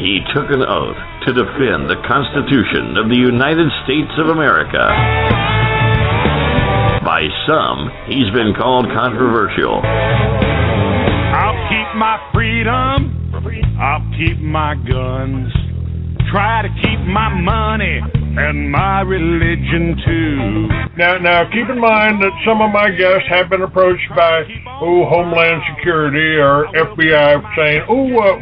he took an oath to defend the Constitution of the United States of America. By some, he's been called controversial. I'll keep my freedom. I'll keep my guns. Try to keep my money and my religion too. Now, keep in mind that some of my guests have been approached by, Homeland Security or FBI saying,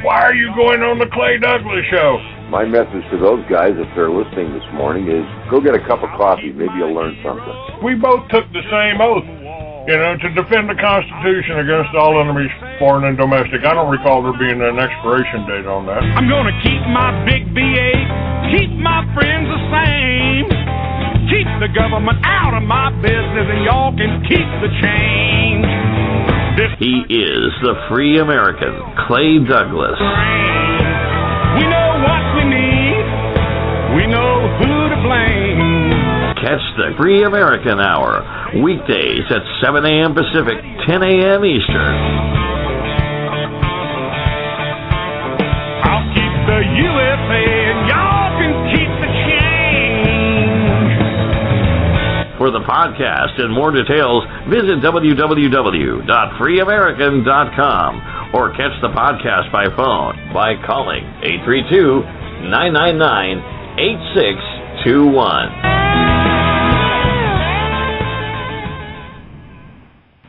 why are you going on the Clay Douglas show? My message to those guys, if they're listening this morning, is go get a cup of coffee. Maybe you'll learn something. We both took the same oath, to defend the Constitution against all enemies, foreign and domestic. I don't recall there being an expiration date on that. I'm going to keep my big V8, keep my friends the same, keep the government out of my business, and y'all can keep the change. He is the free American, Clay Douglas. We know what we need. We know who to blame. Catch the Free American Hour, weekdays at 7 a.m. Pacific, 10 a.m. Eastern. I'll keep the USA and y'all can keep the change. For the podcast and more details, visit www.freeamerican.com or catch the podcast by phone by calling 832-999-8621.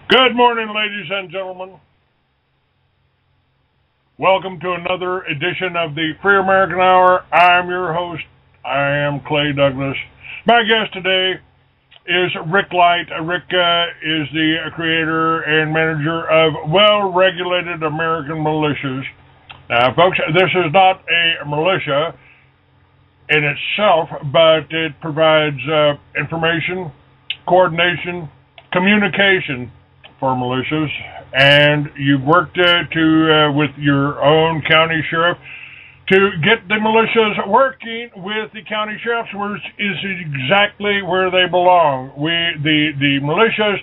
Good morning, ladies and gentlemen. Welcome to another edition of the Free American Hour. I'm your host. I am Clay Douglas. My guest today is Rick Light. Rick is the creator and manager of Well-Regulated American Militias. Now, folks, this is not a militia in itself, but it provides information, coordination, communication for militias, and you've worked with your own county sheriff to get the militias working with the county sheriffs, which is exactly where they belong. The militias,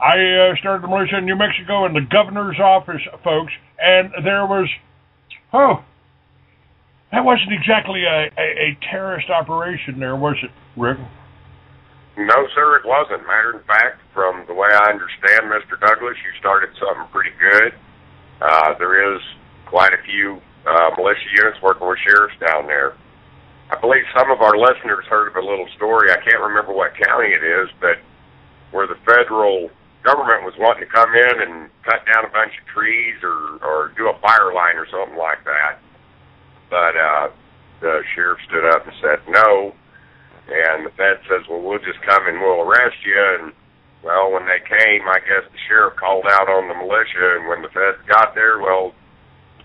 I started the militia in New Mexico in the governor's office, folks, and there was, that wasn't exactly a terrorist operation there, was it, Rick? No, sir, it wasn't. Matter of fact, from the way I understand, Mr. Douglas, you started something pretty good. There is quite a few militia units working with sheriffs down there. I believe some of our listeners heard of a little story. I can't remember what county it is, but where the federal government was wanting to come in and cut down a bunch of trees or do a fire line or something like that. But the sheriff stood up and said no. And the Fed says, well, we'll just come and we'll arrest you. And, well, when they came, I guess the sheriff called out on the militia. And when the Feds got there, well,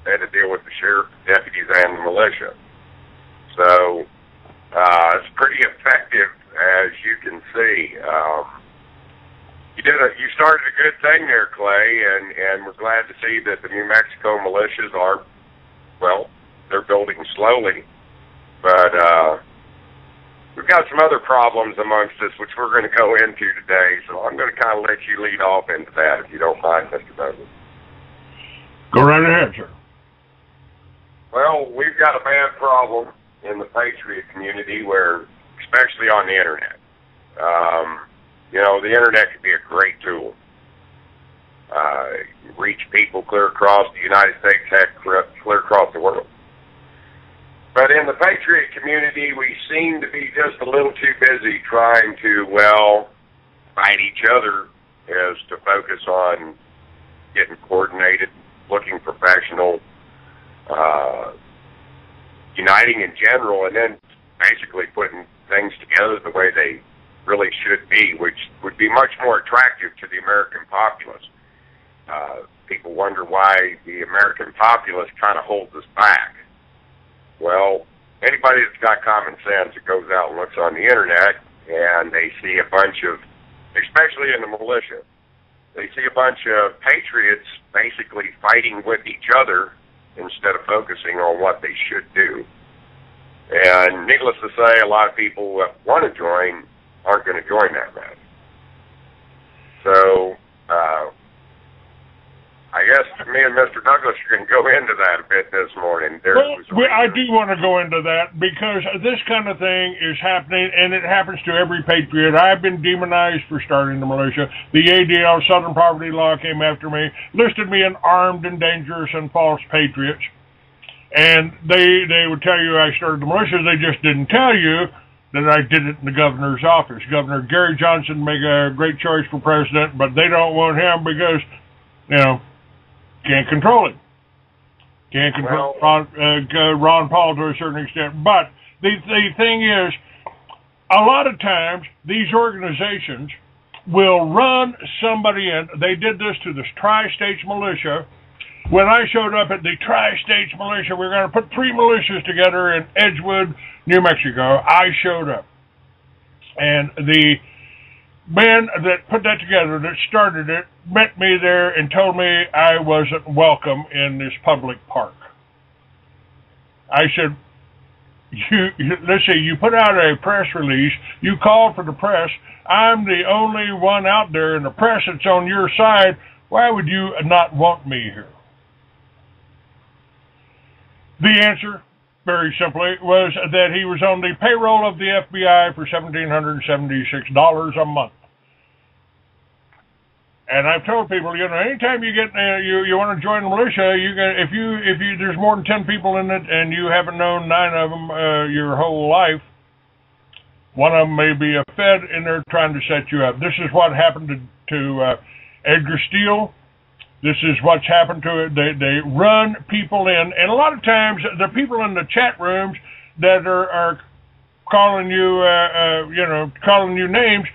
they had to deal with the sheriff, the deputies, and the militia. So it's pretty effective, as you can see. You started a good thing there, Clay, and we're glad to see that the New Mexico militias are, well, they're building slowly. But we've got some other problems amongst us, which we're going to go into today. So I'm going to kind of let you lead off into that, if you don't mind, Mr. Douglas. Go right ahead, sir. Well, we've got a bad problem in the Patriot community where, especially on the Internet, the Internet can be a great tool. Reach people clear across the United States, heck, clear across the world. But in the Patriot community, we seem to be just a little too busy trying to, fight each other as to focus on getting coordinated, looking professional, uniting in general, and then basically putting things together the way they really should be, which would be much more attractive to the American populace. People wonder why the American populace kind of holds us back. Well, anybody that's got common sense that goes out and looks on the Internet and they see a bunch of, especially in the militia, they see a bunch of patriots basically fighting with each other instead of focusing on what they should do. And needless to say, a lot of people that want to join aren't going to join that mess. So I guess me and Mr. Douglas are going to go into that a bit this morning. I do want to go into that because this kind of thing is happening, and it happens to every patriot. I've been demonized for starting the militia. The ADL, Southern Poverty Law, came after me, listed me in armed and dangerous and false patriots. And they would tell you I started the militia. They just didn't tell you that I did it in the governor's office. Governor Gary Johnson made a great choice for president, but they don't want him because, can't control it. Can't control Ron Paul to a certain extent. But the thing is, a lot of times these organizations will run somebody in. They did this to the Tri-States Militia. When I showed up at the Tri-States Militia, we were going to put 3 militias together in Edgewood, New Mexico. I showed up. And the man that put that together, that started it, met me there and told me I wasn't welcome in this public park. I said, let's see, you put out a press release, you called for the press, I'm the only one out there in the press that's on your side, why would you not want me here? The answer, very simply, was that he was on the payroll of the FBI for $1,776 a month. And I've told people, anytime you get you want to join the militia, if there's more than 10 people in it and you haven't known 9 of them your whole life, one of them may be a Fed, and they're trying to set you up. This is what happened to Edgar Steele. This is what's happened to it. They run people in, and a lot of times the people in the chat rooms that are calling you, calling you names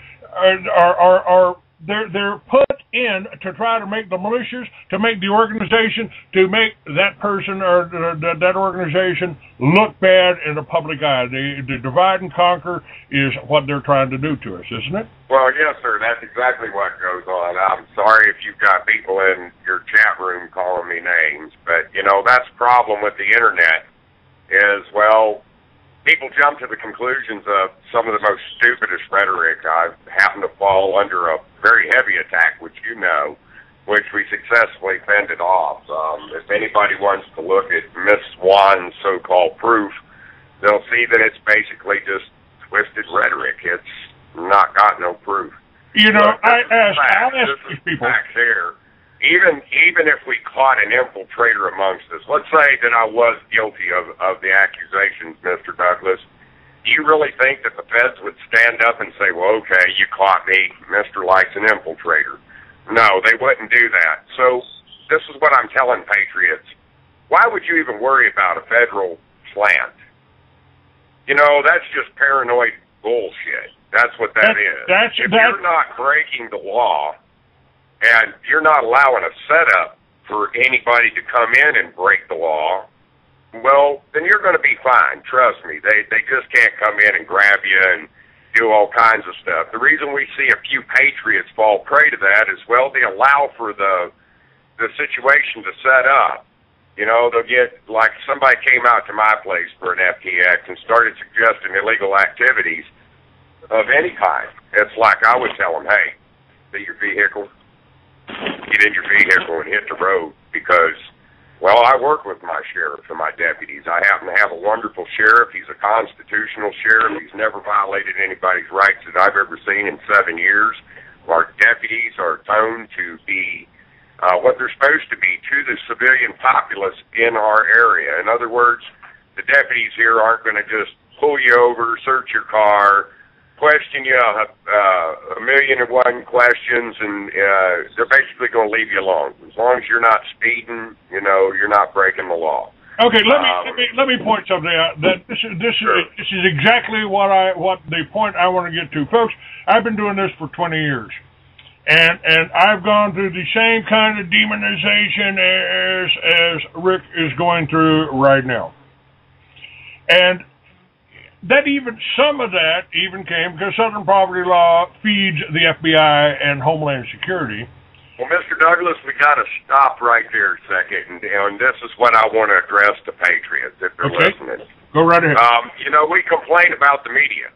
they're put in to try to make the militias, to make the organization, to make that person or that organization look bad in the public eye. The divide and conquer is what they're trying to do to us, isn't it? Well, yes, sir. That's exactly what goes on. I'm sorry if you've got people in your chat room calling me names, but, that's the problem with the Internet is, people jump to the conclusions of some of the most stupidest rhetoric. I've happened to fall under a very heavy attack, which which we successfully fended off. If anybody wants to look at Miss Swan's so-called proof, they'll see that it's basically just twisted rhetoric. It's not got no proof. I asked these people. There, even if we caught an infiltrator amongst us, let's say that I was guilty of the accusations, Mr. Douglas, do you really think that the feds would stand up and say, well, okay, you caught me, Mr. Light's an infiltrator? No, they wouldn't do that. So this is what I'm telling patriots. Why would you even worry about a federal slant? That's just paranoid bullshit. That's what that is. If you're not breaking the law, and you're not allowing a setup for anybody to come in and break the law, well, then you're going to be fine. Trust me. They just can't come in and grab you and do all kinds of stuff. The reason we see a few patriots fall prey to that is, they allow for the situation to set up. They'll get, like somebody came out to my place for an FTX and started suggesting illegal activities of any kind. It's like I would tell them, hey, see your vehicle? Get in your vehicle and hit the road because, I work with my sheriff and my deputies. I happen to have a wonderful sheriff. He's a constitutional sheriff. He's never violated anybody's rights that I've ever seen in 7 years. Our deputies are toned to be what they're supposed to be to the civilian populace in our area. In other words, the deputies here aren't going to just pull you over, search your car, question you a million and one questions, and they're basically going to leave you alone. As long as you're not speeding, you're not breaking the law. Okay, let me point something out. That this is exactly what the point I want to get to, folks. I've been doing this for 20 years, and I've gone through the same kind of demonization as Rick is going through right now, and some of that came because Southern Poverty Law feeds the FBI and Homeland Security. Well, Mr. Douglas, we got to stop right there a second, and this is what I want to address to patriots if they're listening. Go right ahead. We complain about the media.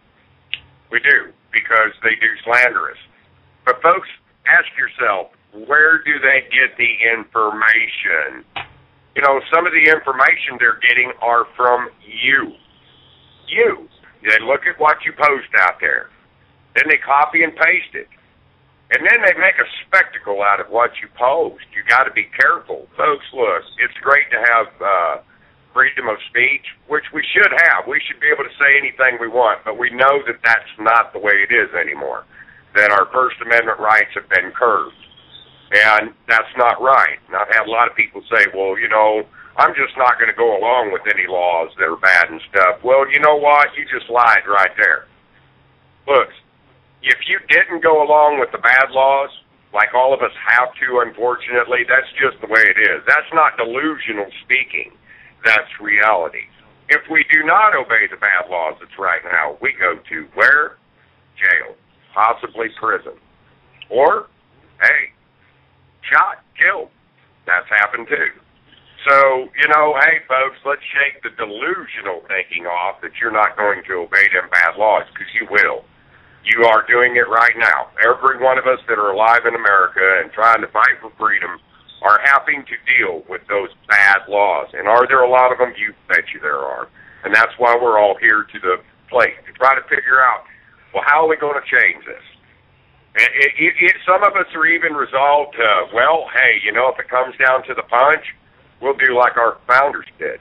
We do, because they do slander us. But folks, ask yourself, where do they get the information? You know, some of the information they're getting are from you. You. They look at what you post out there. Then they copy and paste it. And then they make a spectacle out of what you post. You got to be careful. Folks, look, it's great to have freedom of speech, which we should have. We should be able to say anything we want, but we know that that's not the way it is anymore, that our First Amendment rights have been curbed. And that's not right. And I've had a lot of people say, well, you know, I'm just not going to go along with any laws that are bad and stuff. Well, you know what? You just lied right there. Look, if you didn't go along with the bad laws, like all of us have to, unfortunately, that's just the way it is. That's not delusional speaking. That's reality. If we do not obey the bad laws that's right now, we go to where? Jail. Possibly prison. Or, hey, shot, killed. That's happened too. So, you know, hey, folks, let's shake the delusional thinking off that you're not going to obey them bad laws, because you will. You are doing it right now. Every one of us that are alive in America and trying to fight for freedom are having to deal with those bad laws. And are there a lot of them? You bet you there are. And that's why we're all here to the plate, to try to figure out, well, how are we going to change this? Some of us are even resolved to, well, hey, you know, if it comes down to the punch, we'll do like our founders did.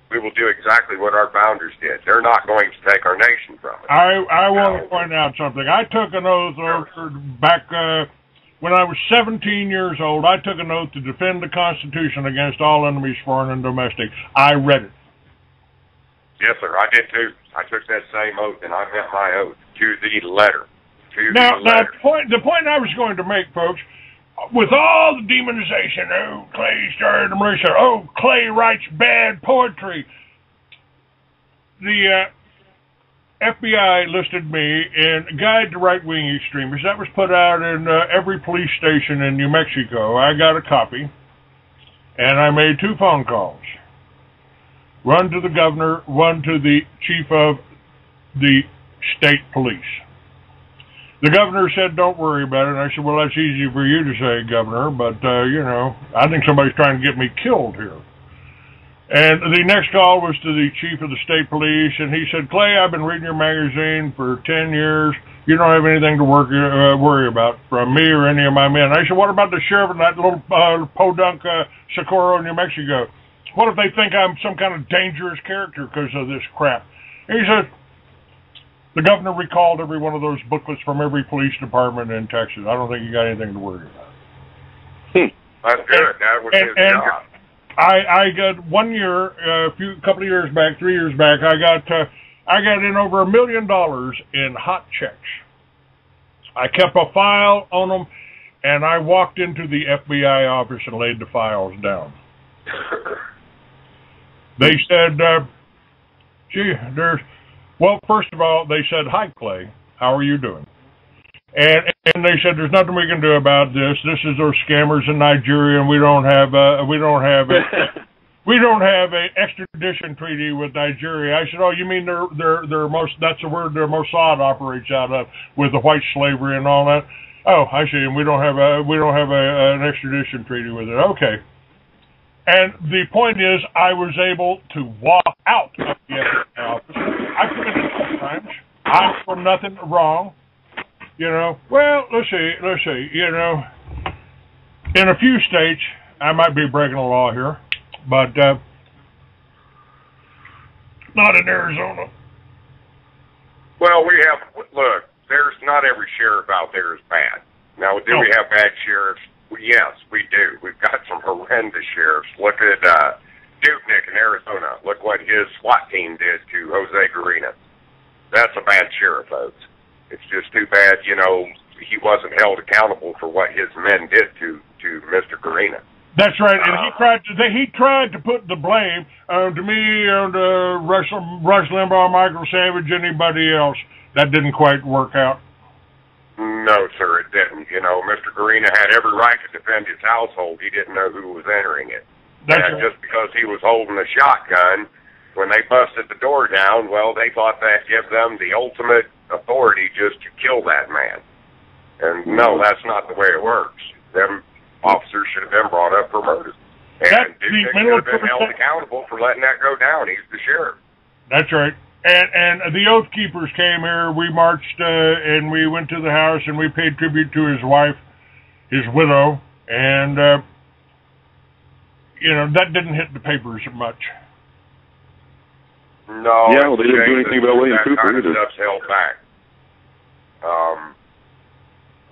We will do exactly what our founders did. They're not going to take our nation from us. I want to point out something. I took an oath back when I was 17 years old. I took an oath to defend the Constitution against all enemies, foreign and domestic. I read it. Yes, sir. I did too. I took that same oath, and I meant my oath to the letter. Now, the point I was going to make, folks, with all the demonization, oh, Clay started the militia, oh, Clay writes bad poetry, the FBI listed me in Guide to Right-Wing Extremists. That was put out in every police station in New Mexico. I got a copy, and I made 2 phone calls. One to the governor, one to the chief of the state police. The governor said, don't worry about it. And I said, well, that's easy for you to say, Governor, but, you know, I think somebody's trying to get me killed here. And the next call was to the chief of the state police, and he said, Clay, I've been reading your magazine for 10 years. You don't have anything to worry about from me or any of my men. I said, what about the sheriff in that little podunk Socorro, New Mexico? What if they think I'm some kind of dangerous character because of this crap? And he said, the governor recalled every one of those booklets from every police department in Texas. I don't think you got anything to worry about. That's good. That was his job. I got 1 year, couple of years back, 3 years back, I got in over $1 million in hot checks. I kept a file on them, and I walked into the FBI office and laid the files down. They said, gee, well, first of all, they said, hi, Clay, how are you doing? And they said, there's nothing we can do about this. This is those scammers in Nigeria, and we don't have an extradition treaty with Nigeria. I said, oh, you mean that's the word their Mossad operates out of, with the white slavery and all that? Oh, I see. And we don't have an extradition treaty with it. Okay. And the point is, I was able to walk out of the FBI office. I committed no crimes. I've done nothing wrong. You know, well, let's see, you know, in a few states, I might be breaking the law here, but not in Arizona. Well, look, there's not every sheriff out there is bad. Now, do we have bad sheriffs? Well, yes, we do. We've got some horrendous sheriffs. Look at Dupnick in Arizona. Look what his SWAT team did to Jose Garina. That's a bad sheriff, folks. It's just too bad, you know, he wasn't held accountable for what his men did to Mr. Garina. That's right, and he tried to put the blame to me and Rush Limbaugh, Michael Savage, anybody else. That didn't quite work out. No, sir, it didn't. You know, Mr. Garina had every right to defend his household. He didn't know who was entering it. That's and right. Just because he was holding a shotgun, when they busted the door down, well, they thought that gave them the ultimate authority just to kill that man. And no, that's not the way it works. Them officers should have been brought up for murder. And Dowsing should have been held accountable for letting that go down. He's the sheriff. That's right. And the Oath Keepers came here. We marched and we went to the house and we paid tribute to his wife, his widow, and that didn't hit the papers much. No. Yeah, well, they didn't do anything about William Cooper either. That kind of stuff's held back.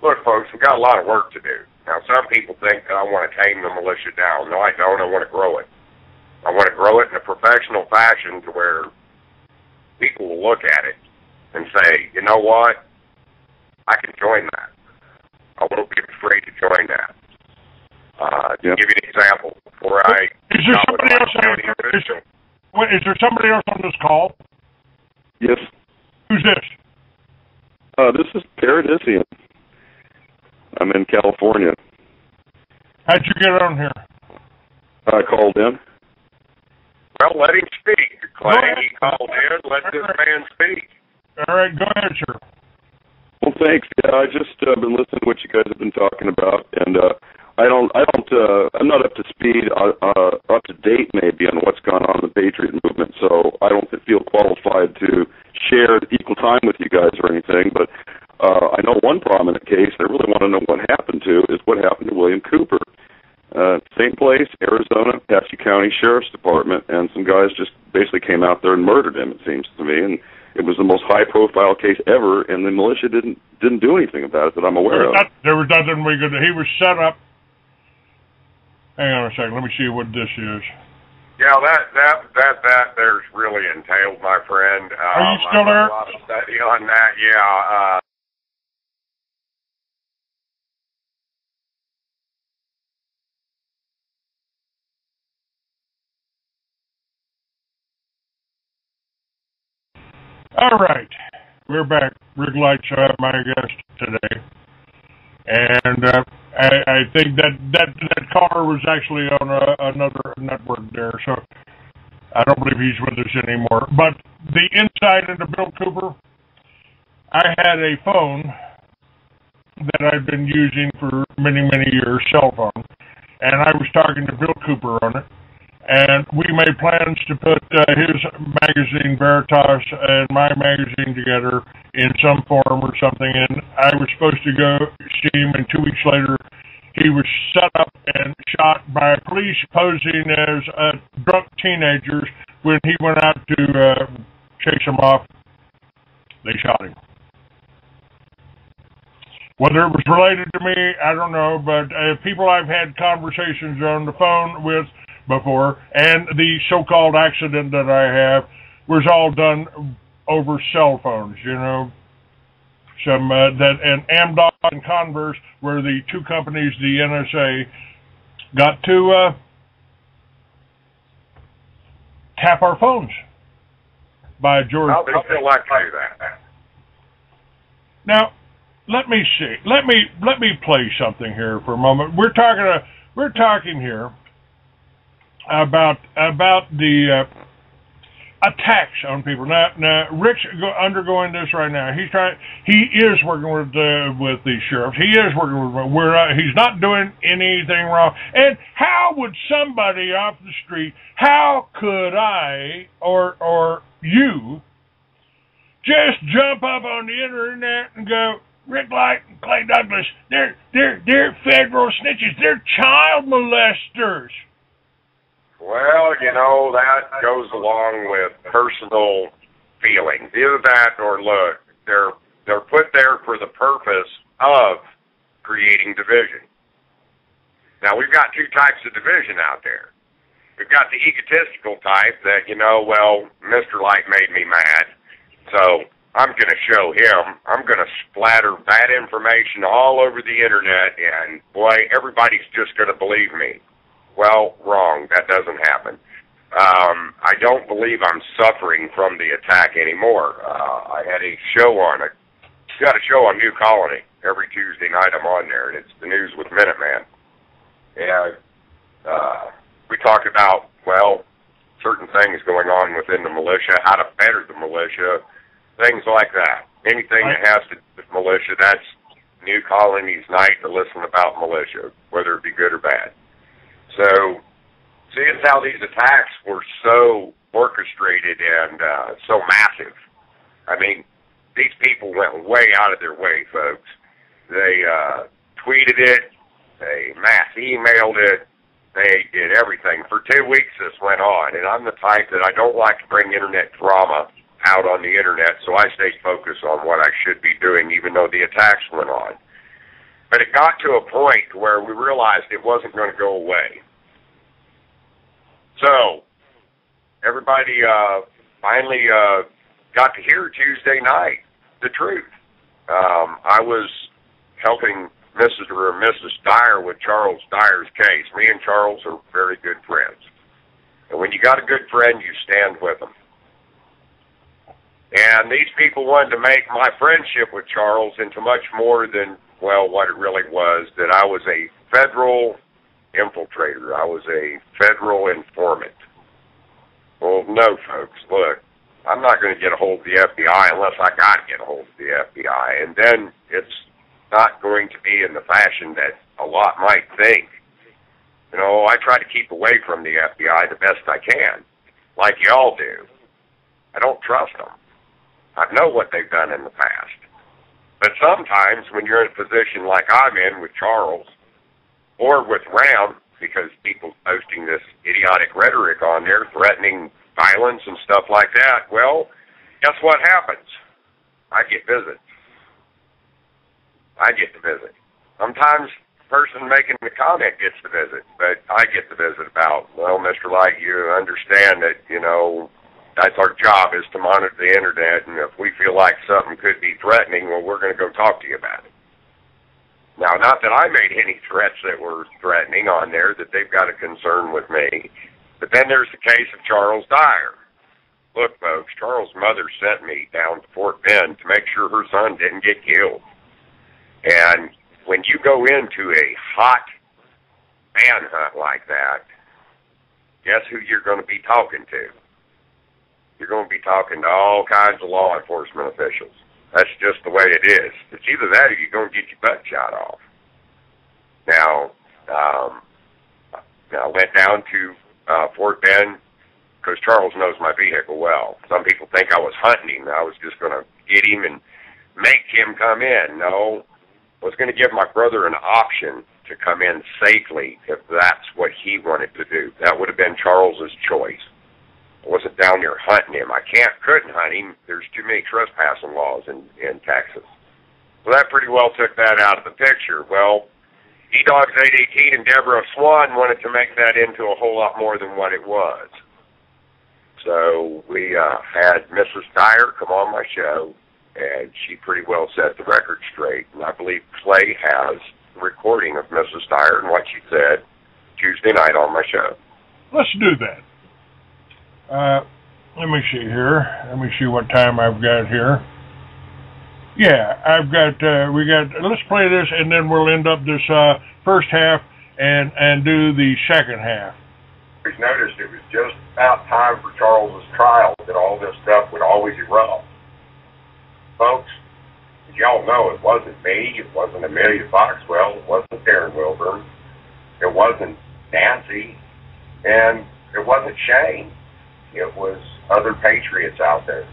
Look, folks, we've got a lot of work to do. Now, some people think that I want to tame the militia down. No, I don't. I want to grow it. I want to grow it in a professional fashion to where people will look at it and say, you know what? I can join that. I won't be afraid to join that. To give you an example, before is there somebody else on this call? Yes. Who's this? This is Paradisian. I'm in California. How'd you get on here? I called in. Well, let him speak, Clay. He called in. Let this man speak. All right, go ahead, sir. Well, thanks. Yeah, I just been listening to what you guys have been talking about, and I'm not up to speed, up to date maybe on what's gone on in the Patriot movement, so I don't feel qualified to share equal time with you guys or anything, but I know one prominent case I really want to know what happened to is what happened to William Cooper. Same place, Arizona, Apache County Sheriff's Department, and some guys just basically came out there and murdered him, it seems to me, and it was the most high-profile case ever, and the militia didn't do anything about it that I'm aware of. There was nothing we could do. He was set up. Hang on a second. Let me see what this is. Yeah, that there's really entailed, my friend. Are you still there? A lot of study on that. Yeah. All right, we're back. Rick Light's my guest today, and I think that caller was actually on another network there, so I don't believe he's with us anymore. But the insight into Bill Cooper, I had a phone that I'd been using for many years, cell phone, and I was talking to Bill Cooper on it. And we made plans to put his magazine, Veritas, and my magazine together in some form or something. And I was supposed to go see him, and 2 weeks later, he was set up and shot by police posing as drunk teenagers. When he went out to chase them off, they shot him. Whether it was related to me, I don't know, but people I've had conversations on the phone with before, and the so-called accident that I have was all done over cell phones, some and Amdocs and Converse were the two companies the NSA got to tap our phones by George. How do you feel like to do that? Now, let me see. Let me play something here for a moment. We're talking here about the attacks on people. Now Rick's undergoing this right now. He is working with the sheriffs. He is working with. He's not doing anything wrong. And how would somebody off the street? How could I or you just jump up on the internet and go, Rick Light and Clay Douglas, they're federal snitches. They're child molesters. Well, that goes along with personal feelings. Either that or, look, they're put there for the purpose of creating division. Now, we've got two types of division out there. We've got the egotistical type that, Mr. Light made me mad, so I'm going to show him. I'm going to splatter bad information all over the internet, and, boy, everybody's just going to believe me. Well, wrong. That doesn't happen. I don't believe I'm suffering from the attack anymore. I had a show on it. Got a show on New Colony every Tuesday night. I'm on there, and it's the news with Minuteman. And we talk about, certain things going on within the militia, how to better the militia, things like that. Anything that has to do with militia, that's New Colonies night to listen about militia, whether it be good or bad. So, seeing how these attacks were so orchestrated and so massive, I mean, these people went way out of their way, folks. They tweeted it, they mass emailed it, they did everything. For 2 weeks this went on, and I'm the type that I don't like to bring internet drama out on the internet, so I stayed focused on what I should be doing, even though the attacks went on. But it got to a point where we realized it wasn't going to go away. So, everybody finally got to hear Tuesday night the truth. I was helping Mrs. or Mrs. Dyer with Charles Dyer's case. Me and Charles are very good friends. And when you got a good friend, you stand with them. And these people wanted to make my friendship with Charles into much more than, well, what it really was, that I was a federal infiltrator. I was a federal informant. Well, no, folks, look, I'm not going to get a hold of the FBI unless I got to get a hold of the FBI. And then it's not going to be in the fashion that a lot might think. You know, I try to keep away from the FBI the best I can, like y'all do. I don't trust them. I know what they've done in the past. But sometimes when you're in a position like I'm in with Charles or with WRAM, because people posting this idiotic rhetoric on there, threatening violence and stuff like that, well, guess what happens? I get visits. I get to visit. Sometimes the person making the comment gets to visit, but I get to visit about, well, Mr. Light, you understand that, you know, that's our job, is to monitor the internet, and if we feel like something could be threatening, well, we're going to go talk to you about it. Now, not that I made any threats that were threatening on there, that they've got a concern with me, but then there's the case of Charles Dyer. Look, folks, Charles' mother sent me down to Fort Bend to make sure her son didn't get killed. And when you go into a hot manhunt like that, guess who you're going to be talking to? You're going to be talking to all kinds of law enforcement officials. That's just the way it is. It's either that or you're going to get your butt shot off. Now, I went down to Fort Bend because Charles knows my vehicle well. Some people think I was hunting him. I was just going to get him and make him come in. No, I was going to give my brother an option to come in safely if that's what he wanted to do. That would have been Charles's choice. I wasn't down there hunting him. I couldn't hunt him. There's too many trespassing laws in Texas. So that pretty well took that out of the picture. Well, E-Dogs 818 and Deborah Swan wanted to make that into a whole lot more than what it was. So we had Mrs. Dyer come on my show, and she pretty well set the record straight. And I believe Clay has a recording of Mrs. Dyer and what she said Tuesday night on my show. Let's do that. Let me see here. Let me see what time I've got here. Yeah, let's play this, and then we'll end up this first half and do the second half. I noticed it was just about time for Charles's trial that all this stuff would always erupt. Folks, as y'all know, it wasn't me, it wasn't Amelia Foxwell, it wasn't Darren Wilburn, it wasn't Nancy, and it wasn't Shane. It was other patriots out there,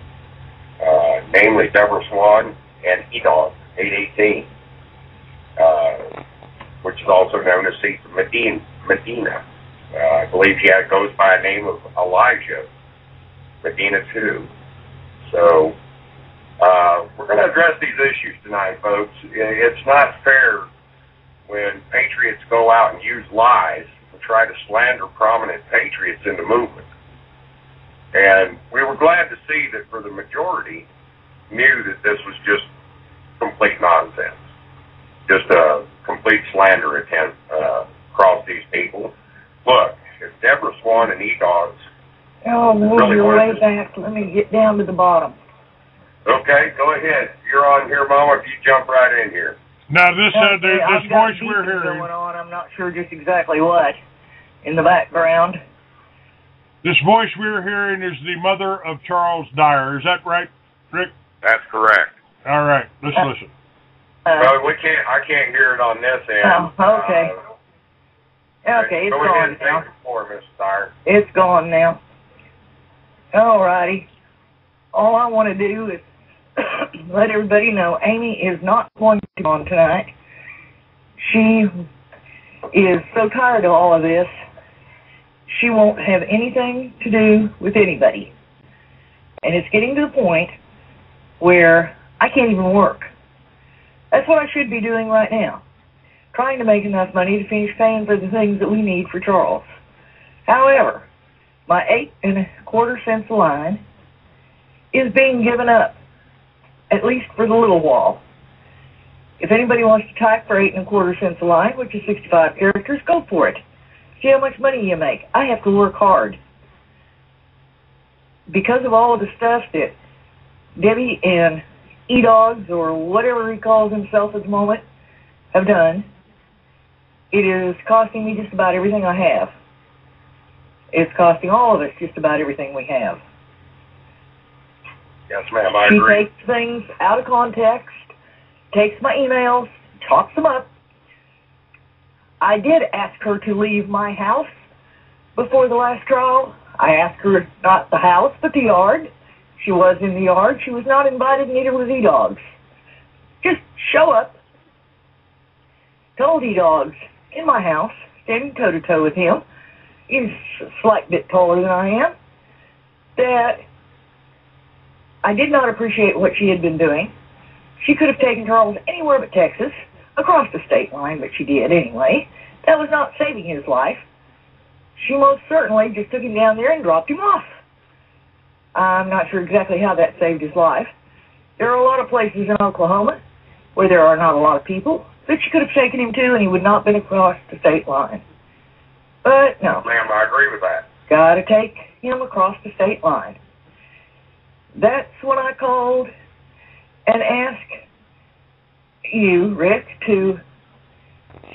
namely Deborah Swan and E-Dog 818, which is also known as Medina. I believe he goes by a name of Elijah Medina too. So we're going to address these issues tonight, folks. It's not fair when patriots go out and use lies to try to slander prominent patriots in the movement. And we were glad to see that for the majority knew that this was just complete nonsense, just a complete slander attempt across these people. Look, if Deborah Swan and E-Dogs move really your way back. Let me get down to the bottom. Okay, go ahead. You're on here, Mama, if you jump right in here. Now, this voice we're hearing. Going on. I'm not sure just exactly what in the background. This voice we're hearing is the mother of Charles Dyer. Is that right, Rick? That's correct. All right, let's listen. Well, I can't hear it on this end. Oh, okay. Okay, it's gone now. It's gone now. All righty. All I want to do is let everybody know Amy is not going to be on tonight. She is so tired of all of this, she won't have anything to do with anybody. And it's getting to the point where I can't even work. That's what I should be doing right now, trying to make enough money to finish paying for the things that we need for Charles. However, my 8 1/4 cents a line is being given up, at least for the little while. If anybody wants to type for 8 1/4 cents a line, which is 65 characters, go for it. See how much money you make. I have to work hard. Because of all of the stuff that Debbie and E-Dogs, or whatever he calls himself at the moment, have done, it is costing me just about everything I have. It's costing all of us just about everything we have. Yes, ma'am, I agree. She takes things out of context, takes my emails, talks them up. I did ask her to leave my house before the last trial. I asked her not the house, but the yard. She was in the yard. She was not invited, neither was E-Dogs. Just show up. Told E-Dogs in my house, standing toe-to-toe with him, he's a slight bit taller than I am, that I did not appreciate what she had been doing. She could have taken Charles anywhere but Texas, across the state line, but she did anyway. That was not saving his life. She most certainly just took him down there and dropped him off. I'm not sure exactly how that saved his life. There are a lot of places in Oklahoma where there are not a lot of people that she could have taken him to, and he would not have been across the state line. But no. Ma'am, I agree with that. Got to take him across the state line. That's when I called and asked you, Rick, to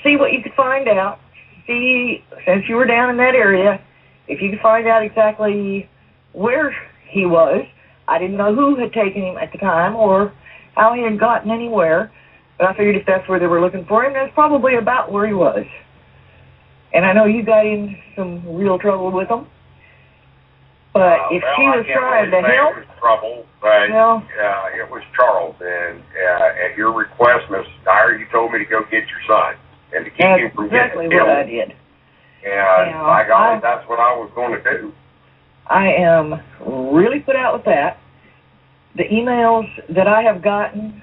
see what you could find out. See, since you were down in that area, if you could find out exactly where he was. I didn't know who had taken him at the time or how he had gotten anywhere, but I figured if that's where they were looking for him, that's probably about where he was. And I know you got in some real trouble with him, but if she was trying to help... It was trouble, but it was Charles, and at your request, Mrs. Dyer, you told me to go get your son, and to keep him from getting killed. Exactly what I did. And by golly, that's what I was going to do. I am really put out with that. The emails that I have gotten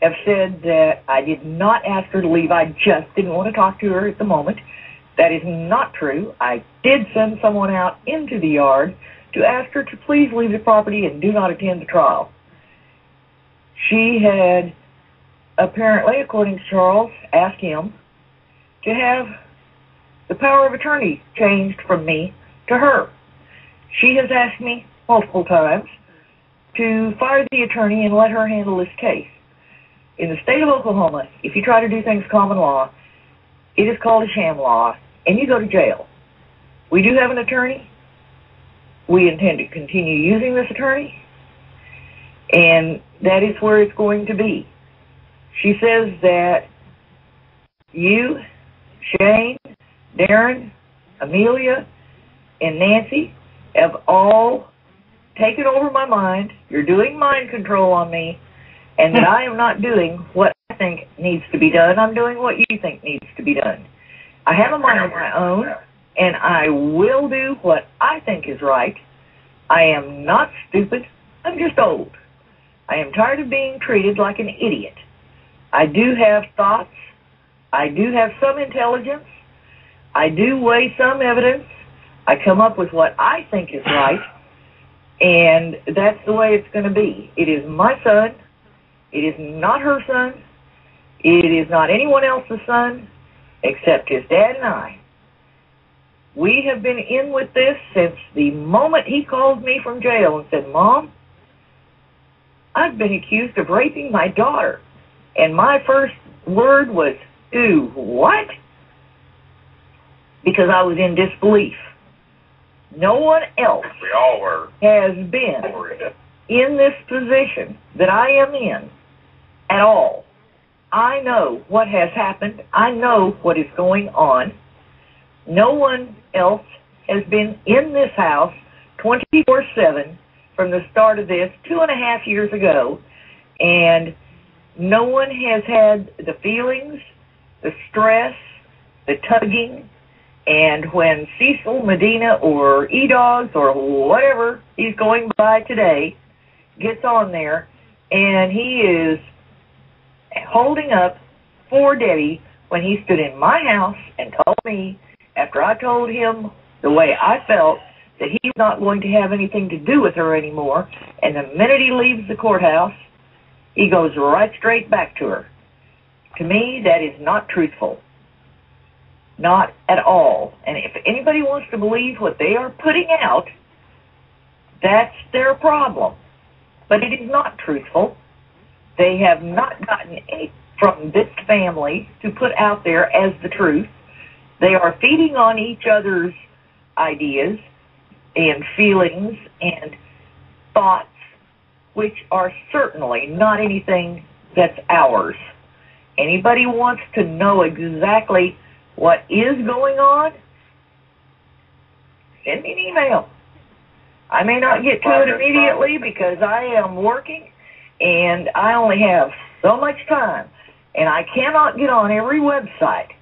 have said that I did not ask her to leave. I just didn't want to talk to her at the moment. That is not true. I did send someone out into the yard to ask her to please leave the property and do not attend the trial. She had apparently, according to Charles, asked him to have the power of attorney changed from me to her. She has asked me multiple times to fire the attorney and let her handle this case. In the state of Oklahoma, if you try to do things common law, it is called a sham law, and you go to jail. We do have an attorney. We intend to continue using this attorney, and that is where it's going to be. She says that you, Shane, Darren, Amelia, and Nancy have all taken over my mind. You're doing mind control on me, and that I am not doing what I think needs to be done. I'm doing what you think needs to be done. I have a mind of my own, and I will do what I think is right. I am not stupid. I'm just old. I am tired of being treated like an idiot. I do have thoughts. I do have some intelligence. I do weigh some evidence. I come up with what I think is right, and that's the way it's going to be. It is my son. It is not her son. It is not anyone else's son except his dad and I. We have been in with this since the moment he called me from jail and said, Mom, I've been accused of raping my daughter. And my first word was, "Ew, what?" Because I was in disbelief. No one else has been in this position that I am in at all. I know what has happened. I know what is going on. No one else has been in this house 24/7 from the start of this 2.5 years ago, and no one has had the feelings, the stress, the tugging, and when Cecil Medina or E-Dogs or whatever he's going by today gets on there and he is holding up for Debbie when he stood in my house and told me, after I told him the way I felt, that he was not going to have anything to do with her anymore, and the minute he leaves the courthouse, he goes right straight back to her. To me, that is not truthful. Not at all. And if anybody wants to believe what they are putting out, that's their problem. But it is not truthful. They have not gotten any from this family to put out there as the truth. They are feeding on each other's ideas and feelings and thoughts, which are certainly not anything that's ours. Anybody wants to know exactly what is going on, send me an email. I may not get to it immediately because I am working and I only have so much time, and I cannot get on every website,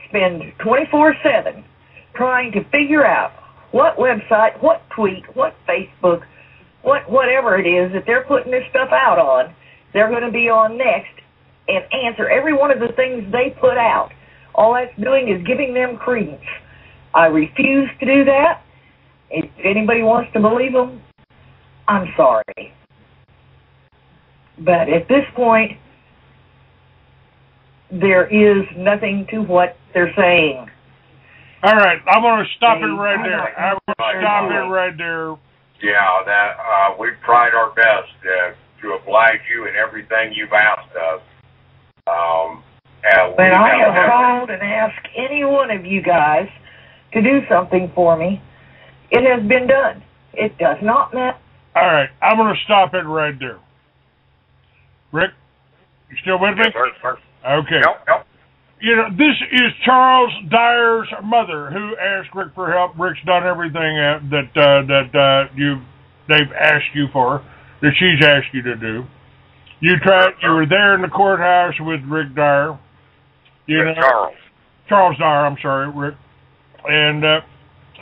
spend 24/7 trying to figure out what website, what tweet, what Facebook, whatever it is that they're putting this stuff out on, they're going to be on next and answer every one of the things they put out. All that's doing is giving them credence. I refuse to do that. If anybody wants to believe them, I'm sorry. But at this point, there is nothing to what they're saying. All right, I'm going to stop it right there. I'm going to stop it right there. Yeah, that we've tried our best to oblige you in everything you've asked us. But I have called and asked any one of you guys to do something for me. It has been done. It does not matter. All right, I'm going to stop it right there. Rick, you still with me? Yes, sir. Okay. Yep. You know, this is Charles Dyer's mother who asked Rick for help. Rick's done everything they've asked you for, that she's asked you to do. You were there in the courthouse with Rick Dyer. Charles Dyer, I'm sorry, Rick. And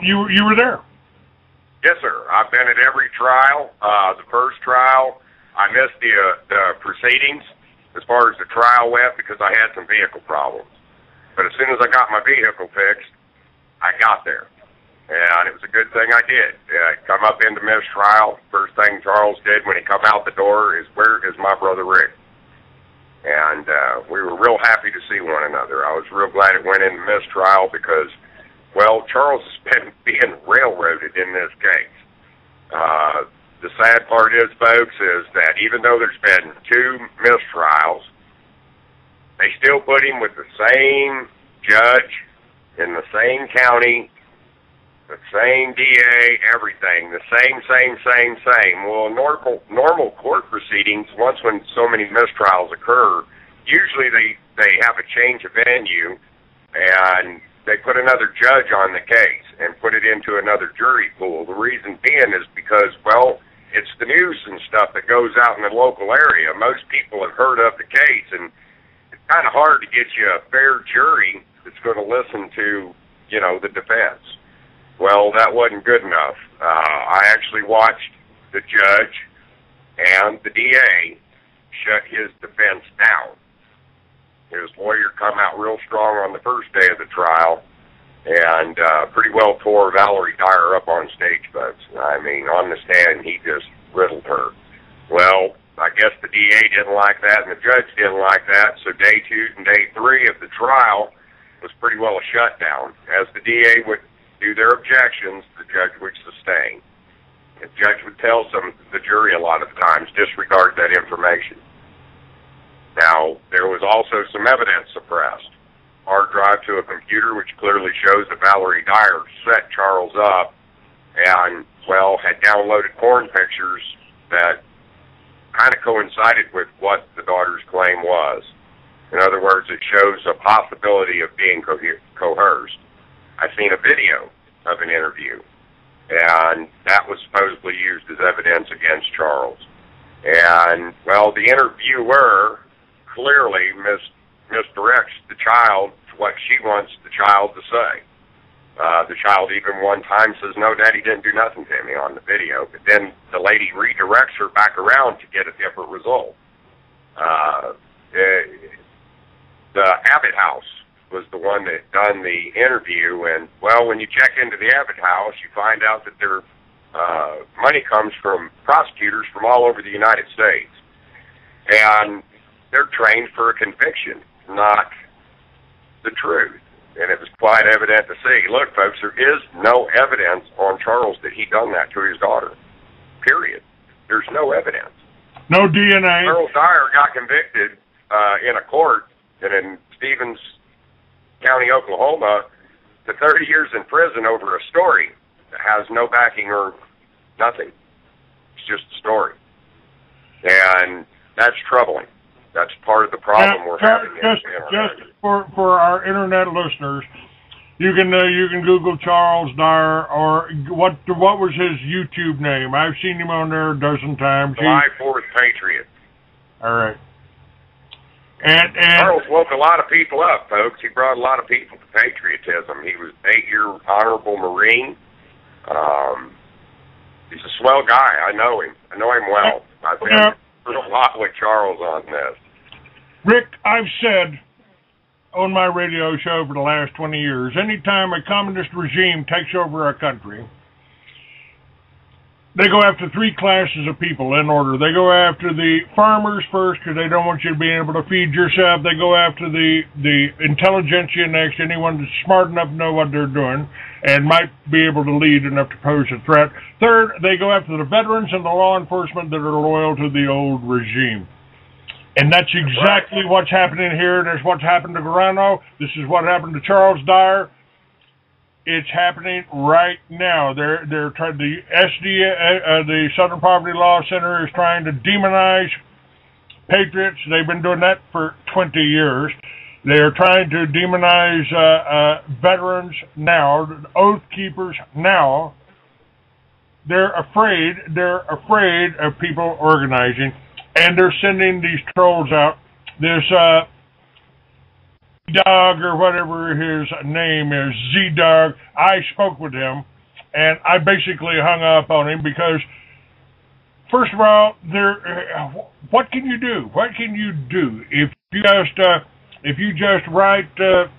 you were there. Yes, sir. I've been at every trial. The first trial, I missed the proceedings as far as the trial went because I had some vehicle problems. But as soon as I got my vehicle fixed, I got there. And it was a good thing I did. Come up into mistrial. First thing Charles did when he come out the door is, "Where is my brother Rick?" And we were real happy to see one another. I was real glad it went into mistrial because, well, Charles has been being railroaded in this case. The sad part is, folks, is that even though there's been 2 mistrials, they still put him with the same judge in the same county, the same DA, everything, the same. Well, normal court proceedings, once when so many mistrials occur, usually they have a change of venue and they put another judge on the case and put it into another jury pool. The reason being is because, well, it's the news and stuff that goes out in the local area. Most people have heard of the case, and it's kind of hard to get you a fair jury that's going to listen to, the defense. Well, that wasn't good enough. I actually watched the judge and the DA shut his defense down. His lawyer come out real strong on the first day of the trial and pretty well tore Valerie Dyer up on stage, folks. I mean, on the stand, he just riddled her. Well, I guess the DA didn't like that and the judge didn't like that, so day 2 and day 3 of the trial was pretty well a shutdown. As the DA would do their objections, the judge would sustain. The judge would tell the jury a lot of times, disregard that information. Now, there was also some evidence suppressed. Hard drive to a computer, which clearly shows that Valerie Dyer set Charles up and, well, had downloaded porn pictures that kind of coincided with what the daughter's claim was. In other words, it shows a possibility of being coerced. I've seen a video of an interview, and that was supposedly used as evidence against Charles. And, well, the interviewer clearly misdirects the child to what she wants the child to say. The child even one time says, "No, Daddy didn't do nothing to me" on the video, but then the lady redirects her back around to get a different result. The Abbott House was the one that done the interview, and, well, when you check into the Abbott House, you find out that their money comes from prosecutors from all over the United States. And they're trained for a conviction, not the truth. And it was quite evident to see. Look, folks, there is no evidence on Charles that he done that to his daughter. Period. There's no evidence. No DNA. Charles Dyer got convicted in a court in Stevens County, Oklahoma, to 30 years in prison over a story that has no backing or nothing. It's just a story. And that's troubling. That's part of the problem we're having. Just for our internet listeners, you can Google Charles Dyer, or what was his YouTube name? I've seen him on there a dozen times. July 4th Patriot. All right. And Charles woke a lot of people up, folks. He brought a lot of people to patriotism. He was an 8-year honorable Marine. He's a swell guy. I know him. I know him well. I've been through a lot with Charles on this. Rick, I've said on my radio show for the last 20 years, anytime a communist regime takes over a country, they go after 3 classes of people in order. They go after the farmers first because they don't want you to be able to feed yourself. They go after the intelligentsia next, anyone that's smart enough to know what they're doing and might be able to lead enough to pose a threat. Third, they go after the veterans and the law enforcement that are loyal to the old regime. And that's exactly what's happening here. That's what's happened to Grano. This is what happened to Charles Dyer. It's happening right now. They're trying. The SDA, the Southern Poverty Law Center, is trying to demonize patriots. They've been doing that for 20 years. They are trying to demonize veterans now, oath keepers now. They're afraid. They're afraid of people organizing, and they're sending these trolls out. This Dog or whatever his name is, Z-Dog, I spoke with him, and I basically hung up on him because, first of all, what can you do? What can you do if you just write down,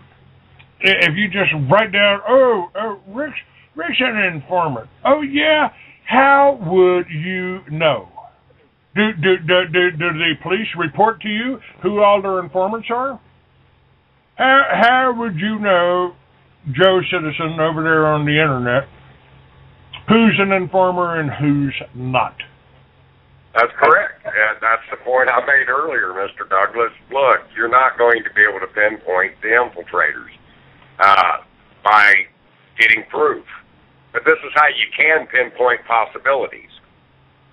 Rick's an informant. Oh yeah, how would you know? Do the police report to you who all their informants are? How would you know, Joe Citizen over there on the internet, who's an informer and who's not? That's correct. And that's the point I made earlier, Mr. Douglas. Look, you're not going to be able to pinpoint the infiltrators by getting proof. But this is how you can pinpoint possibilities.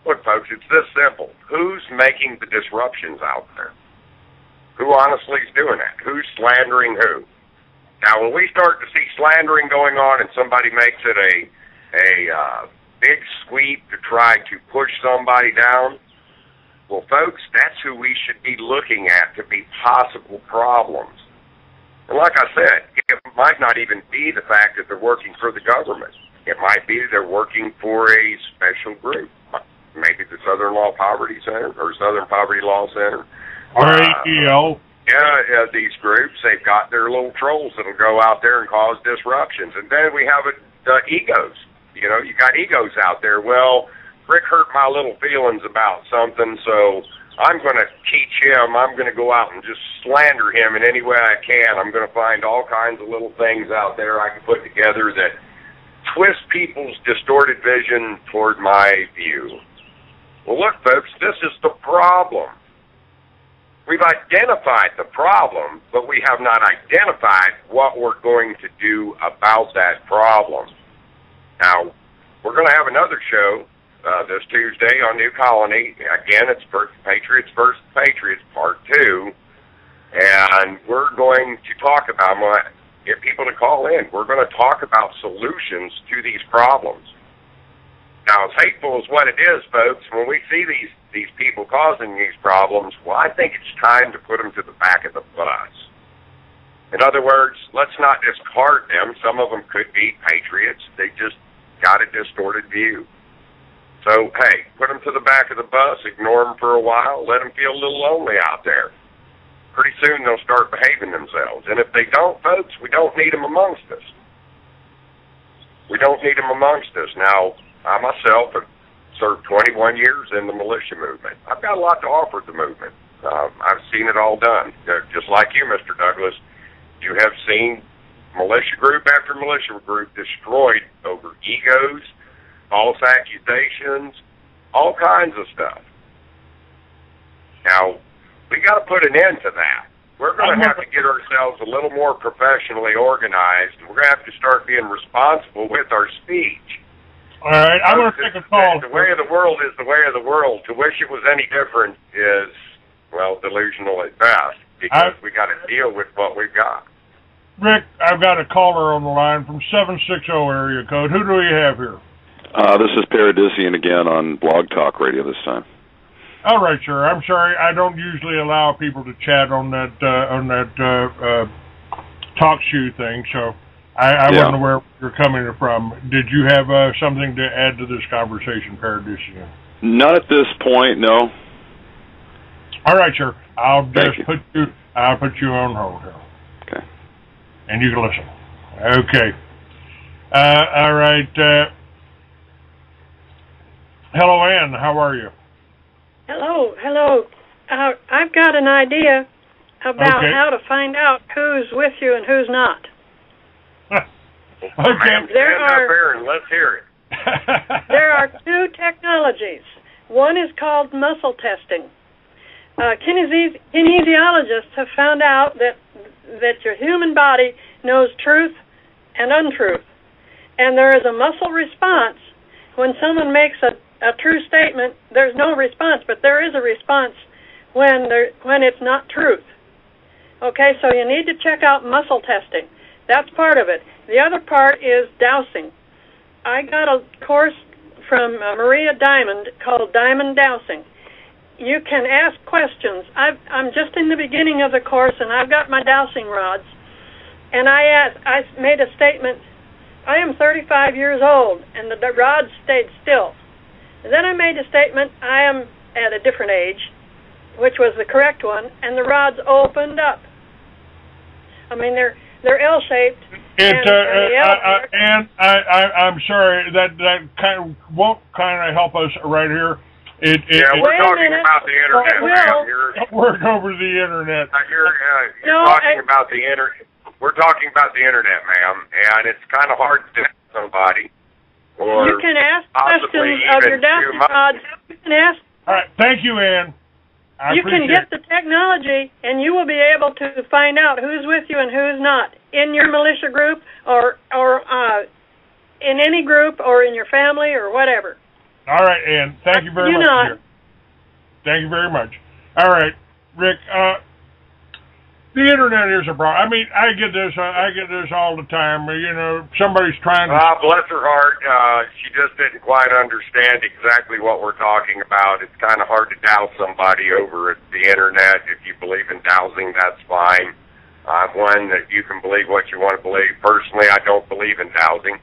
Look, folks, it's this simple. Who's making the disruptions out there? Who honestly is doing that? Who's slandering who? Now, when we start to see slandering going on and somebody makes it a big sweep to try to push somebody down, well, folks, that's who we should be looking at to be possible problems. And like I said, it might not even be the fact that they're working for the government. It might be they're working for a special group, maybe the Southern Law Poverty Center or Southern Poverty Law Center. Or ATL. Yeah, these groups, they've got their little trolls that'll go out there and cause disruptions. And then we have egos. You know, you got egos out there. Well, Rick hurt my little feelings about something, so I'm going to teach him. I'm going to go out and just slander him in any way I can. I'm going to find all kinds of little things out there I can put together that twist people's distorted vision toward my view. Well, look, folks, this is the problem. We've identified the problem, but we have not identified what we're going to do about that problem. Now, we're going to have another show this Tuesday on New Colony. Again, it's Patriots versus Patriots, Part 2. And we're going to talk about, I'm going to get people to call in. We're going to talk about solutions to these problems. Now, as hateful as what it is, folks, when we see these people causing these problems, well, I think it's time to put them to the back of the bus. In other words, let's not discard them. Some of them could be patriots. They just got a distorted view. So, hey, put them to the back of the bus, ignore them for a while, let them feel a little lonely out there. Pretty soon they'll start behaving themselves. And if they don't, folks, we don't need them amongst us. We don't need them amongst us. Now, I myself have served 21 years in the militia movement. I've got a lot to offer the movement. I've seen it all done. Just like you, Mr. Douglas, you have seen militia group after militia group destroyed over egos, false accusations, all kinds of stuff. Now, we got to put an end to that. We're going to have to get ourselves a little more professionally organized. We're going to have to start being responsible with our speech. All right, I'm going to take a call. The way of the world is the way of the world. To wish it was any different is, well, delusional at best, because we got to deal with what we've got. Rick, I've got a caller on the line from 760 area code. Who do we have here? This is Paradisian again on Blog Talk Radio this time. All right, sir. I'm sorry. I don't usually allow people to chat on that talk shoe thing, so I wasn't aware where you're coming from. Did you have something to add to this conversation, Paradisian? Not at this point, no. All right, sir. I'll just put you on hold here. Okay. And you can listen. Okay. All right. Hello, Ann. How are you? Hello. I've got an idea about how to find out who's with you and who's not. Okay. Let's hear it. There are two technologies. One is called muscle testing. Kinesiologists have found out that your human body knows truth and untruth. And there is a muscle response. When someone makes a true statement, there's no response, but there is a response when it's not truth. Okay, so you need to check out muscle testing. That's part of it. The other part is dowsing. I got a course from Maria Diamond called Diamond Dowsing. You can ask questions. I'm just in the beginning of the course, and I've got my dowsing rods. And I made a statement. I am 35 years old, and the rods stayed still. And then I made a statement. I am at a different age, which was the correct one, and the rods opened up. I mean, they're L-shaped. And I'm sorry, that won't help us right here. We're talking about the internet, ma'am. Work over the internet. You're talking about the internet. We're talking about the internet, ma'am, and it's kind of hard to tell somebody. Or you can ask questions of your dowsing rods. You can ask. All right, thank you, Ann. You can get the technology, and you will be able to find out who's with you and who's not in your militia group, or in any group, or in your family, or whatever. All right, Ann. Thank you very much. Thank you very much. All right, Rick. The internet is a problem. I mean, I get this all the time. You know, somebody's trying to. Bless her heart. She just didn't quite understand exactly what we're talking about. It's kind of hard to douse somebody over at the internet. If you believe in dowsing, that's fine. I'm one that you can believe what you want to believe. Personally, I don't believe in dowsing.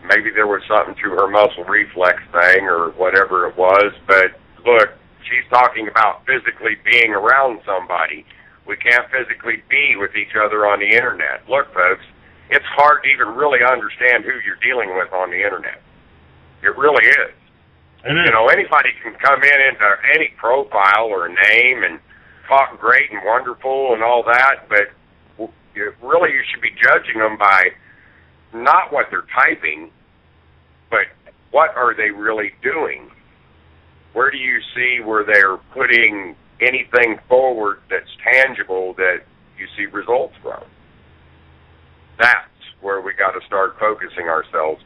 Maybe there was something to her muscle reflex thing or whatever it was, but look. She's talking about physically being around somebody. We can't physically be with each other on the internet. Look, folks, it's hard to even really understand who you're dealing with on the internet. It really is. It is. You know, anybody can come into any profile or name and talk great and wonderful and all that, but you should be judging them by not what they're typing, but what are they really doing. Where do you see where they're putting anything forward that's tangible that you see results from? That's where we got to start focusing ourselves.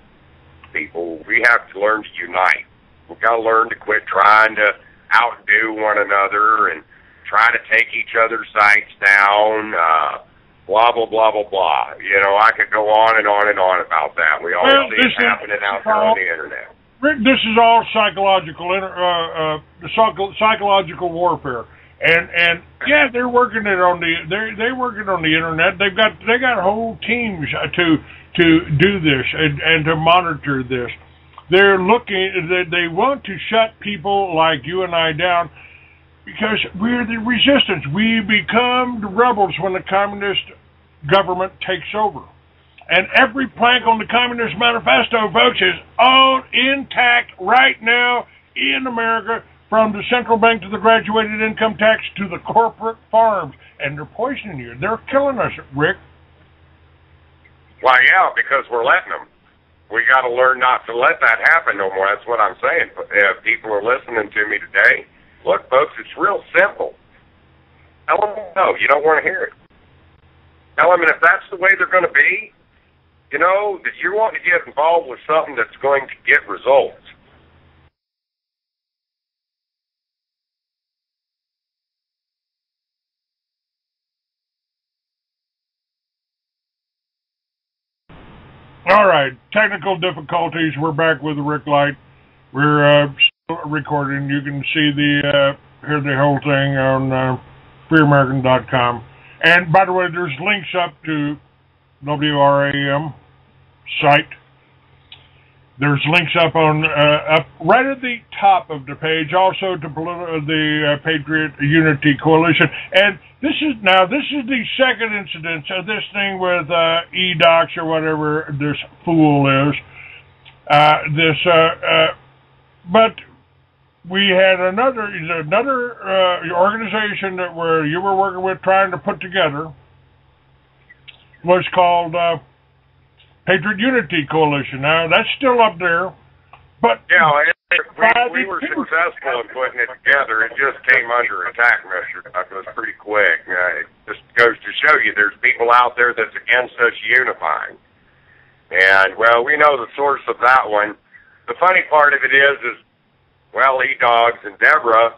people, we have to learn to unite. We've got to learn to quit trying to outdo one another and try to take each other's sites down, blah, blah, blah, blah, blah. You know, I could go on and on and on about that. We all see it happening out there on the Internet. Rick, this is all psychological warfare. And yeah, they're working it on they're working on the Internet. They got whole teams to do this and to monitor this. They're they want to shut people like you and I down because we're the resistance. We become the rebels when the communist government takes over. And every plank on the Communist Manifesto, folks, is all intact right now in America, from the central bank to the graduated income tax to the corporate farms. And they're poisoning you. They're killing us, Rick. Why, yeah, because we're letting them. We got to learn not to let that happen no more. That's what I'm saying. If people are listening to me today, look, folks, it's real simple. Tell them no, you don't want to hear it. Tell them, and if that's the way they're going to be, you know, that you want to get involved with something that's going to get results. All right, technical difficulties. We're back with Rick Light. We're still recording. You can see hear the whole thing on freeamerican.com. And by the way, there's links up to WRAM site. There's links up on up right at the top of the page, also to the Patriot Unity Coalition. And this is the second incident of this thing with e-docs or whatever this fool is. But we had another organization that you were working with, trying to put together, was called Patriot Unity Coalition. Now, that's still up there, but we were successful in putting it together. It just came under attack, Mr. Douglas, pretty quick. It just goes to show you there's people out there that's against us unifying. And, well, we know the source of that one. The funny part of it is well, E-Dogs and Deborah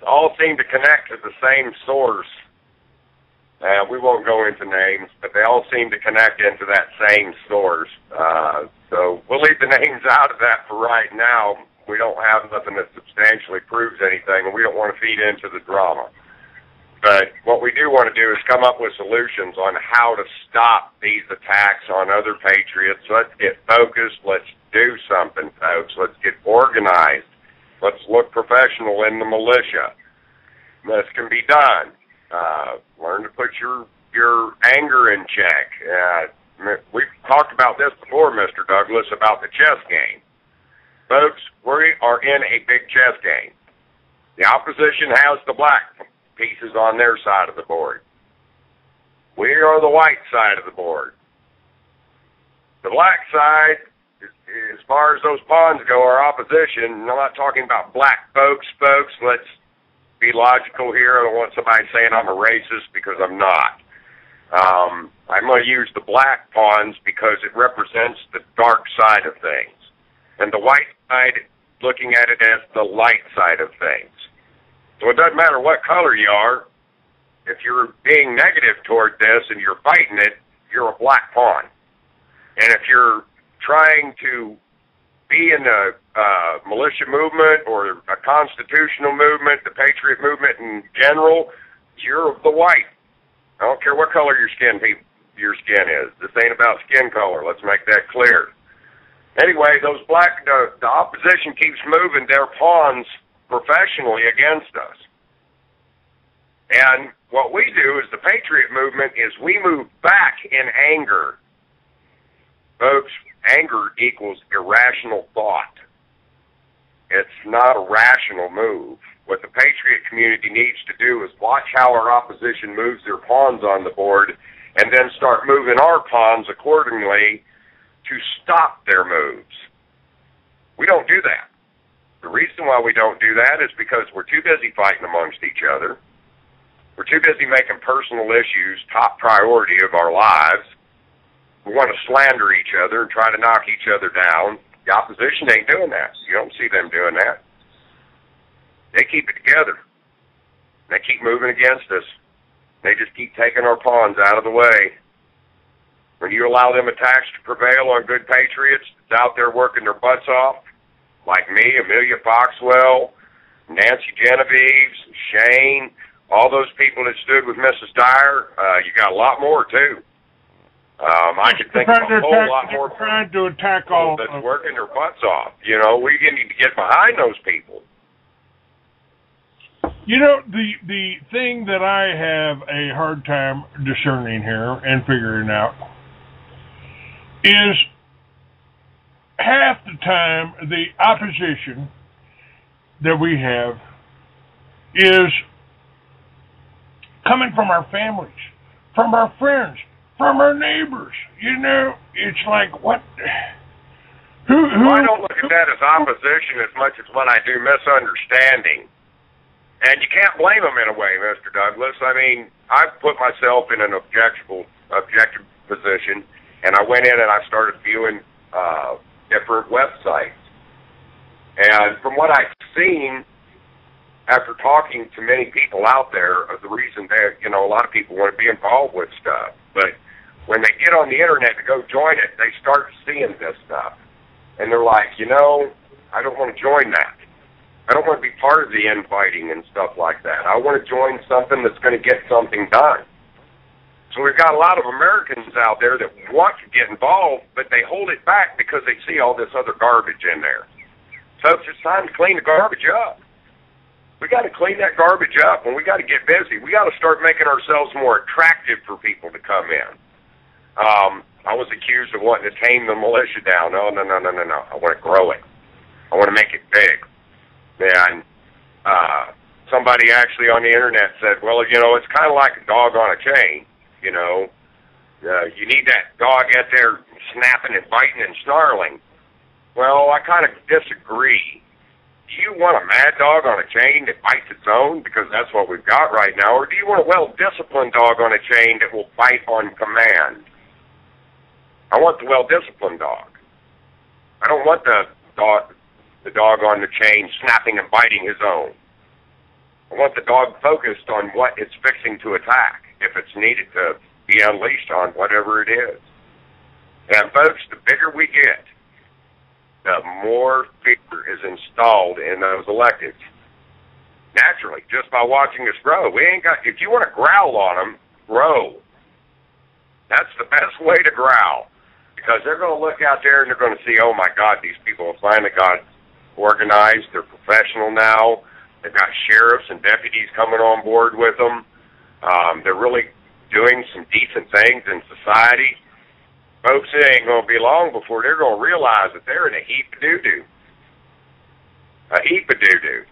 all seem to connect to the same source. We won't go into names, but they all seem to connect into that same source. So we'll leave the names out of that for right now. We don't have nothing that substantially proves anything, and we don't want to feed into the drama. But what we do want to do is come up with solutions on how to stop these attacks on other patriots. Let's get focused. Let's do something, folks. Let's get organized. Let's look professional in the militia. This can be done. Learn to put your anger in check. We've talked about this before, Mr. Douglas, about the chess game. Folks, we are in a big chess game. The opposition has the black pieces on their side of the board. We are the white side of the board. The black side, as far as those pawns go, our opposition, I'm not talking about black folks. Let's be logical here. I don't want somebody saying I'm a racist, because I'm not. I'm going to use the black pawns because it represents the dark side of things, and the white side looking at it as the light side of things. So it doesn't matter what color you are. If you're being negative toward this and you're fighting it, you're a black pawn. And if you're trying to be in a militia movement or a constitutional movement, the patriot movement in general, you're the white. I don't care what color your skin is. This ain't about skin color. Let's make that clear. Anyway, those the opposition keeps moving their pawns professionally against us. And what we do as the patriot movement is we move back in anger. Folks, anger equals irrational thought. It's not a rational move. What the patriot community needs to do is watch how our opposition moves their pawns on the board and then start moving our pawns accordingly to stop their moves. We don't do that. The reason why we don't do that is because we're too busy fighting amongst each other. We're too busy making personal issues top priority of our lives. We want to slander each other and try to knock each other down. The opposition ain't doing that. You don't see them doing that. They keep it together. They keep moving against us. They just keep taking our pawns out of the way. When you allow them attacks to prevail on good patriots that's out there working their butts off, like me, Amelia Foxwell, Nancy Genevieve, Shane, all those people that stood with Mrs. Dyer, you got a lot more, too. I could think of a whole lot more trying to attack all that's working their butts off. You know, we need to get behind those people. You know, the thing that I have a hard time discerning here and figuring out is half the time the opposition that we have is coming from our families, from our friends, from our neighbors. You know, it's like, what? I don't look at that as opposition as much as what I do misunderstanding. And you can't blame them in a way, Mr. Douglas. I mean, I've put myself in an objective position, and I went in and I started viewing different websites. And from what I've seen, after talking to many people out there, the reason that, you know, a lot of people want to be involved with stuff, but when they get on the internet to go join it, they start seeing this stuff. And they're like, you know, I don't want to join that. I don't want to be part of the infighting and stuff like that. I want to join something that's going to get something done. So we've got a lot of Americans out there that want to get involved, but they hold it back because they see all this other garbage in there. So it's just time to clean the garbage up. We got to clean that garbage up, and we got to get busy. We got to start making ourselves more attractive for people to come in. I was accused of wanting to tame the militia down. No. I want to grow it. I want to make it big. And somebody actually on the internet said, well, you know, it's kind of like a dog on a chain. You know, you need that dog out there snapping and biting and snarling. Well, I kind of disagree. Do you want a mad dog on a chain that bites its own, because that's what we've got right now, or do you want a well-disciplined dog on a chain that will bite on command? I want the well-disciplined dog. I don't want the dog on the chain snapping and biting his own. I want the dog focused on what it's fixing to attack, if it's needed to be unleashed on whatever it is. And folks, the bigger we get, the more fear is installed in those electives. Naturally, just by watching us grow. If you want to growl on them, grow. That's the best way to growl. Because they're going to look out there and they're going to see, oh my God, these people have finally got organized. They're professional now. They've got sheriffs and deputies coming on board with them. They're really doing some decent things in society. Folks, it ain't going to be long before they're going to realize that they're in a heap of doo-doo. A heap of doo-doo.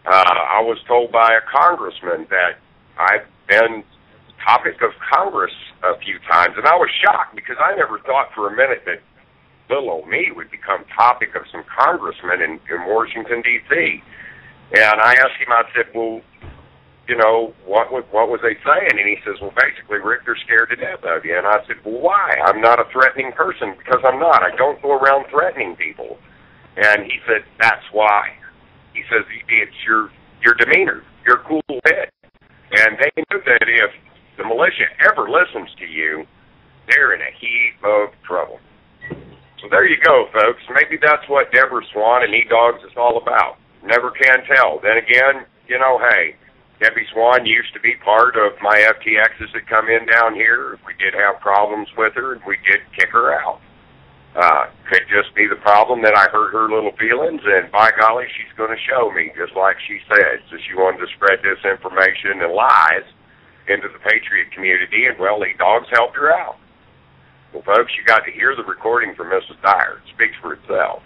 I was told by a congressman that I've been topic of Congress a few times, and I was shocked because I never thought for a minute that little old me would become topic of some congressmen in Washington, D.C. And I asked him, I said, well, you know, what was they saying? And he says, well, basically, Rick, they're scared to death of you. And I said, well, why? I'm not a threatening person, because I'm not. I don't go around threatening people. And he said, that's why. He says, it's your demeanor. You're a cool head. And they knew that if the militia ever listens to you, they're in a heap of trouble. So there you go, folks. Maybe that's what Deborah Swan and E-Dogs is all about. Never can tell. Then again, you know, hey, Debbie Swan used to be part of my FTXs that come in down here. We did have problems with her, and we did kick her out. Could just be the problem that I hurt her little feelings, and by golly, she's going to show me, just like she said. So she wanted to spread disinformation and lies into the Patriot community, and, well, E-Dogs helped her out. Well, folks, you got to hear the recording from Mrs. Dyer. It speaks for itself.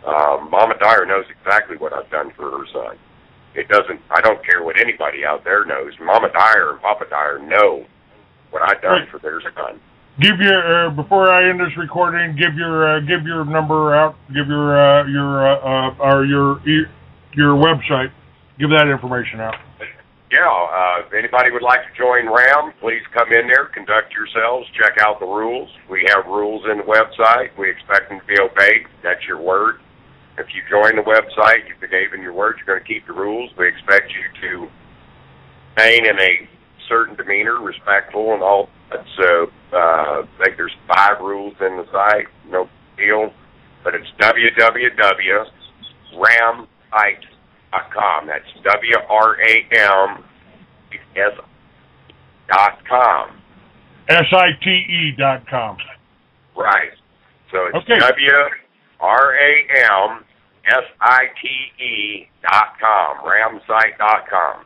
Mama Dyer knows exactly what I've done for her son. I don't care what anybody out there knows. Mama Dyer and Papa Dyer know what I've done for their son. Give your before I end this recording, give your number out. Give your website. Give that information out. If anybody would like to join WRAM, please come in there, conduct yourselves, check out the rules. We have rules in the website. We expect them to be obeyed. That's your word. If you join the website, you've been given your word, you're going to keep the rules. We expect you to remain in a certain demeanor, respectful and all that. So I think there's 5 rules in the site, no deal. But it's www.ramsite.com. That's WRAM.com. SITE.com. Right. So it's okay. WRAMSITE.com, ramsite.com.